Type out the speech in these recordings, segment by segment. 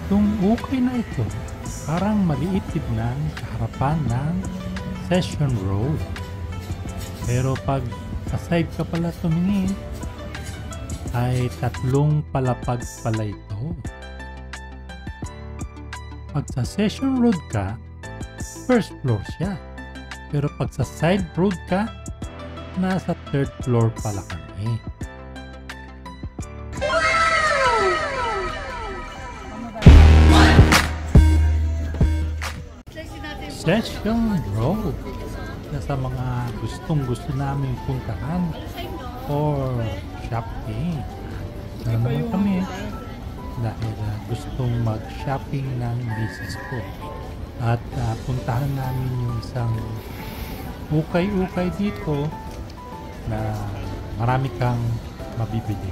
Itong ukay na ito, parang maliit tignan sa harapan ng Session Road. Pero pag sa side ka pala tumingin, ay 3 palapag pala ito. Pag sa Session Road ka, first floor siya. Pero pag sa side road ka, nasa 3rd floor pala kami. Session Road. Sa mga gusto namin puntahan or shopping. Naman kami dahil gustong mag-shopping ng misis ko. At puntahan namin yung isang ukay-ukay dito na marami kang mabibili.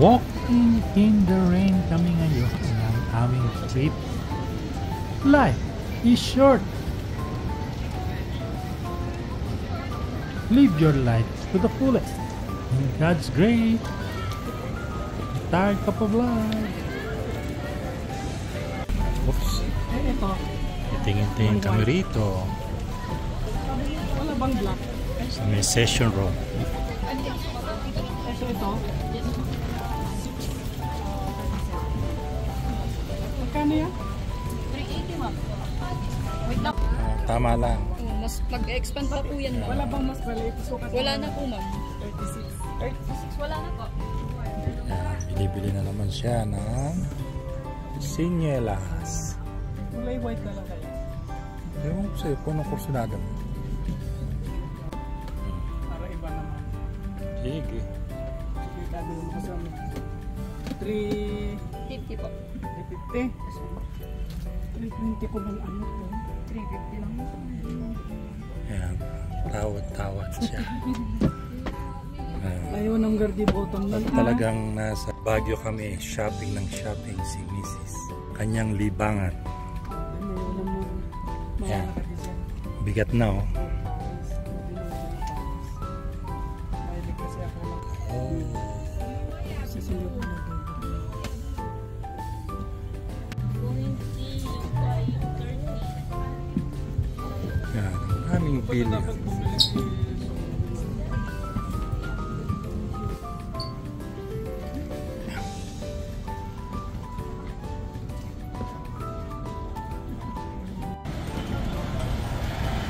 Walking in the rain kami ngayon ng aming trip. Life is short. Live your life to the fullest. In God's grace. Tired ka pa vlog. Oops. Tingin-tingin kami rito. Wala bang black? Sa may Session Road. Ito? Magkano yan? 380 ma'am. Wait lang. Tama lang. Mas mag-expand pa po yan. Wala bang mas maliit? Wala na po ma'am. 36. 36 wala na po. Bili-bili na naman siya ng sinyelas. Kulay white na lang kayo. Ewan ko sa'yo kung anong kursunada mo. Para iba naman. Sige. Kita din mo kasama. 50 po. 350. 320 ko lang ano po. 350 lang. Ayan. Tawad siya. Ayaw ng gardi bottom lang. Talagang nasa Baguio kami, shopping ng shopping si Mrs. Kanyang libangan. Ayaw naman. Ayan. Bigat na oh. Mahilig kasi ako lang. Sa sunod na Yan, aming pili.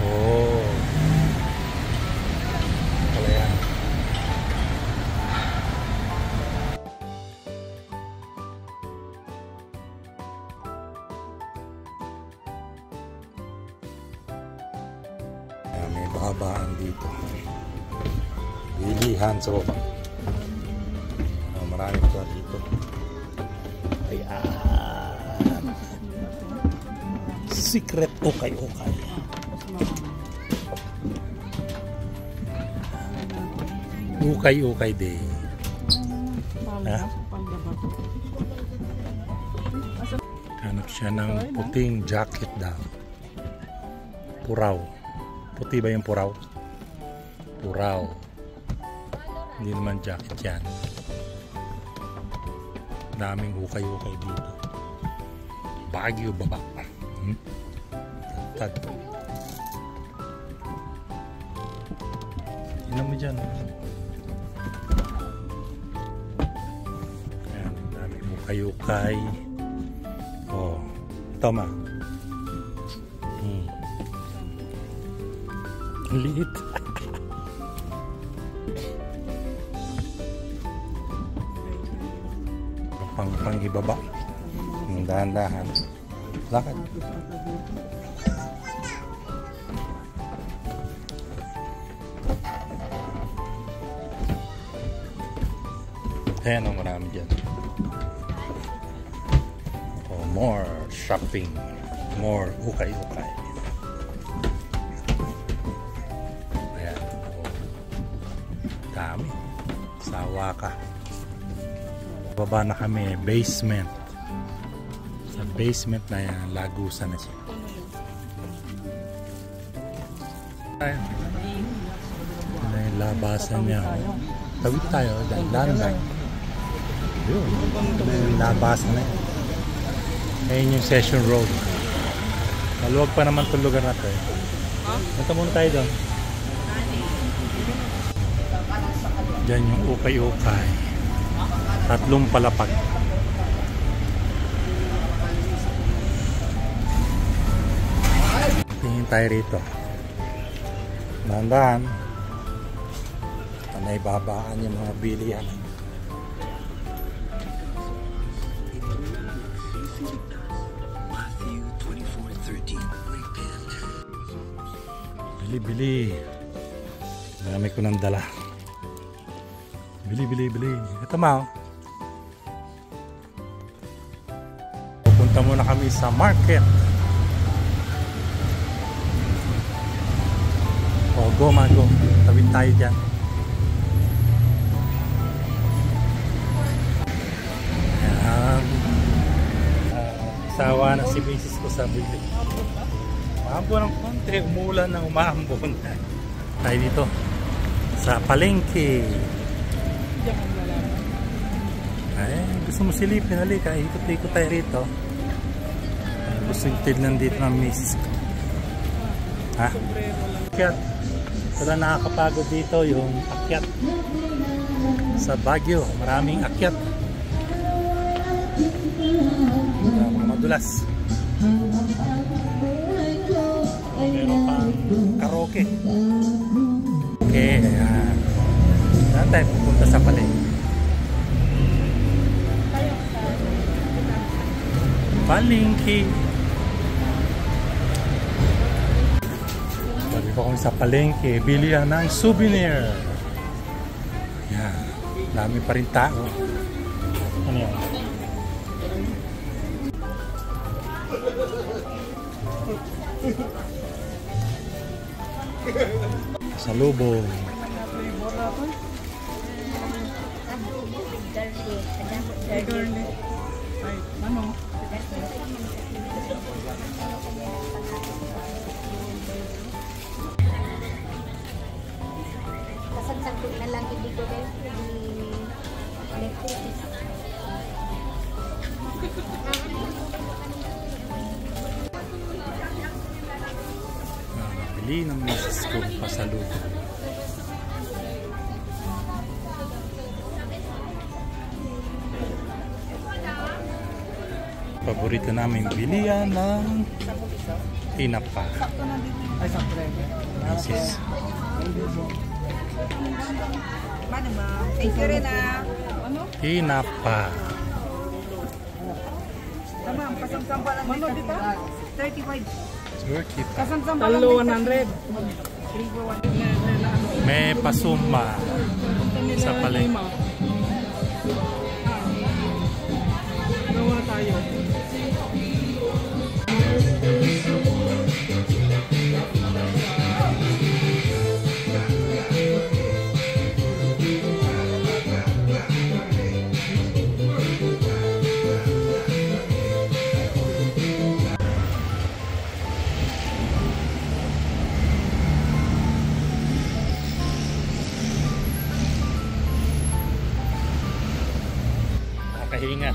Oh. Pala yan. May babaan dito. Bilihan sa baba. Maraming pa dito. Ayan. Secret ukay-ukay. Ukay-ukay day. Ha? Hanap siya ng puting jacket daw. Puraw. Puti ba yung puraw? Puraw. Hindi naman jacket yan. Daming ukay-ukay dito. Baguio baba. Tad. Tingnan mo dyan. Ayan, daming ukay-ukay. Oh, tama. Liit. Pang-ibaba. Dahan-dahan. Lakad. Ayan ang marami dyan. Oh, more shopping. More ukay-ukay. Dami. Sawa ka. Baba na kami. Basement. Sa basement na yan. Lagusan na siya. Ayan. Ano yung labasan niya. Tawid tayo. Dahan-dahan. Yun. Nabasa na yun. Ayun yung Session Road. Maluwag pa naman itong lugar na ito eh. Punta muna tayo doon. Diyan yung ukay-ukay. 3 palapag. Tingin tayo rito. Dahan-dahan. Panay babaan yung mga bilihan. Bili. Marami ko nang dala. Bili. Ito ma. Pupunta muna kami sa market. Go. Tawid tayo dyan. Ayan. Sawa na si misis ko sa bili. Umambon ng konti, umulan na umambon. Tayo dito sa palengke. Ay, gusto mo silipin, halika, ikot-ikot tayo rito. Gusto yung tignan dito ng misis ko. Ha? Akyat. Wala nakakapagod dito yung akyat. Sa Baguio, maraming akyat. Madulas. Meron pang karaoke. Okay, ayan. Saan tayo pupunta sa palengke? Palengke. Sabi ko kung sa palengke, bilihan ng souvenir. Ayan. Dami pa rin tao. Ano yan? Salubong. Kasag-sagpog na lang hindi ko guys. Bili ng misis ko pasalubong. Paborito namin bilihan ng tinapa. Ay, sakto. Misis. Paano ba? Thank you rin Ano? Tinapa. Tama, pasang-samba lang dito. 35. Turkey pa. Kasang-samba lang dito. 100. May pasuma sa palengke. Gawa tayo. Nakahinga.